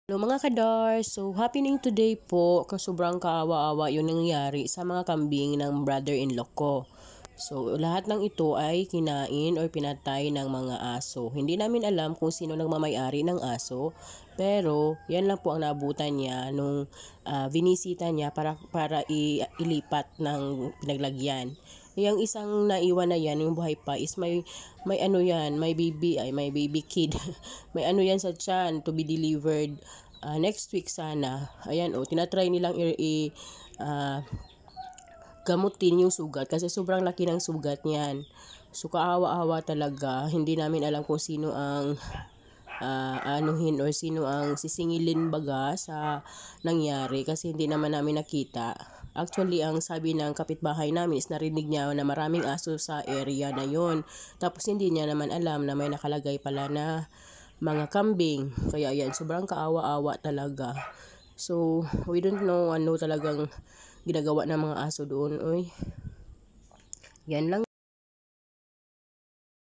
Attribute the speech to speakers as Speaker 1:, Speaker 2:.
Speaker 1: Hello mga kadar, so happening today po, sobrang kaawa-awa yung nangyari sa mga kambing ng brother-in-law ko. So lahat ng ito ay kinain or pinatay ng mga aso. Hindi namin alam kung sino nagmamay-ari ng aso, pero yan lang po ang naabutan niya nung vinisita niya para ilipat ng pinaglagyan. Yung isang naiwan na yan, yung buhay pa, is may ano yan, may baby kid. May ano yan sa tiyan to be delivered next week sana. Ayan tinatry nilang gamutin yung sugat kasi sobrang laki ng sugat niyan. So kaawa-awa talaga. Hindi namin alam kung sino ang anuhin or sino ang sisingilin baga sa nangyari kasi hindi naman namin nakita. Actually, ang sabi ng kapitbahay namin is narinig niya na maraming aso sa area na yon. Tapos hindi niya naman alam na may nakalagay pala na mga kambing. Kaya yan, sobrang kaawa-awa talaga. So, we don't know ano talagang ginagawa ng mga aso doon. Oy, yan lang.